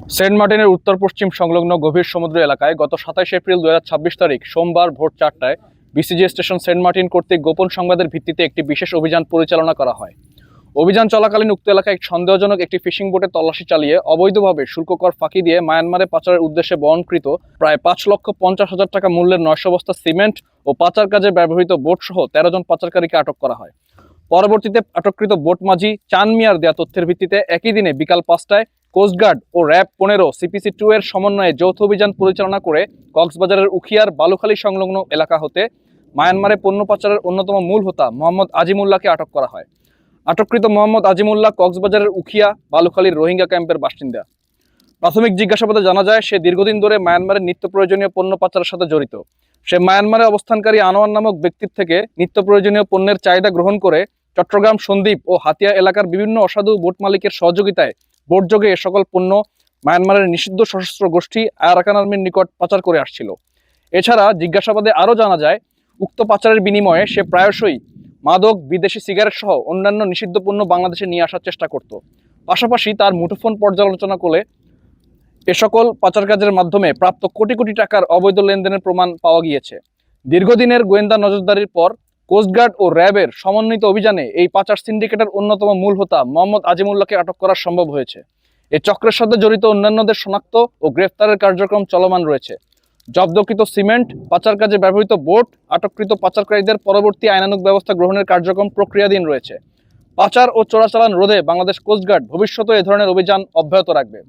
Saint মার্টিনের উত্তর পশ্চিম সংলগ্ন গভীর সমুদ্র এলাকায় গত 27 এপ্রিল 2026 তারিখ সোমবার ভোর 4টায় বিসিজি স্টেশন সেন্ট মার্টিন কর্তৃক গোপন সংবাদের ভিত্তিতে একটি বিশেষ অভিযান পরিচালনা করা হয়। অভিযান চলাকালীন উক্ত এলাকায় সন্দেহজনক একটি ফিশিং বোটে তল্লাশি চালিয়ে অবৈধভাবে শুল্ক কর ফাঁকি দিয়ে মায়ানমারে পাচারের উদ্দেশ্যে বহনকৃত প্রায় 5,50,000 টাকা মূল্যের 900 বস্তা সিমেন্ট ও পাচার কাজে ব্যবহৃত বোট সহ 13 জন পাচারকারীকে আটক করা হয়। পরবর্তীতে আটককৃত বোট মাঝি চান মিয়ার দেয়া তথ্যের ভিত্তিতে একই দিনে বিকাল 5টায় কোস্টগার্ড ও র্যাব 15 CPC-2 এর সমন্বয়ে যৌথ অভিযান পরিচালনা করে কক্সবাজারের উখিয়ার বালুখালী সংলগ্ন এলাকা হতে মায়ানমারে পণ্য পাচারের অন্যতম মূল হোতা মোহাম্মদ আজিমুল্লাহকে আটক করা হয়। আটককৃত মোহাম্মদ আজিমুল্লাহ কক্সবাজারের উখিয়া বালুখালীর রোহিঙ্গা ক্যাম্পের বাসিন্দা। প্রাথমিক জিজ্ঞাসাবাদে জানা যায় সে দীর্ঘদিন ধরে মায়ানমারের নিত্য প্রয়োজনীয় পণ্য পাচারের সাথে জড়িত। সে মায়ানমারে অবস্থানকারী আনোয়ার নামক ব্যক্তির থেকে নিত্য প্রয়োজনীয় পণ্যের চাহিদা গ্রহণ করে চট্টগ্রাম, সন্দ্বীপ ও হাতিয়া এলাকার বিভিন্ন অসাধু বোট মালিকের সহযোগিতায় বোটযোগে এ সকল পণ্য মায়ানমারের নিষিদ্ধ সশস্ত্র গোষ্ঠী আরাকান আর্মির নিকট পাচার করে আসছিল। এছাড়া জিজ্ঞাসাবাদে আরও জানা যায় উক্ত পাচারের বিনিময়ে সে প্রায়শই মাদক, বিদেশি সিগারেট সহ অন্যান্য নিষিদ্ধ পণ্য বাংলাদেশে নিয়ে আসার চেষ্টা করত। পাশাপাশি তার মুঠোফোন পর্যালোচনা করে এ সকল পাচার কাজের মাধ্যমে প্রাপ্ত কোটি কোটি টাকার অবৈধ লেনদেনের প্রমাণ পাওয়া গিয়েছে। দীর্ঘদিনের গোয়েন্দা নজরদারির পর কোস্টগার্ড ও র্যাবের সমন্বিত অভিযানে এই পাচার সিন্ডিকেটের অন্যতম মূল হোতা মোহাম্মদ আজিমুল্লাহকে আটক করা সম্ভব হয়েছে। এই চক্রের সাথে জড়িত অন্যান্যদের শনাক্ত ও গ্রেফতারের কার্যক্রম চলমান রয়েছে। জব্দকৃত সিমেন্ট, পাচার কাজে ব্যবহৃত বোট, আটককৃত পাচারকারীদের পরবর্তী আইনানুগ ব্যবস্থা গ্রহণের কার্যক্রম প্রক্রিয়াধীন রয়েছে। পাচার ও চোরাচালান রোধে বাংলাদেশ কোস্টগার্ড ভবিষ্যতে এ ধরনের অভিযান অব্যাহত রাখবে।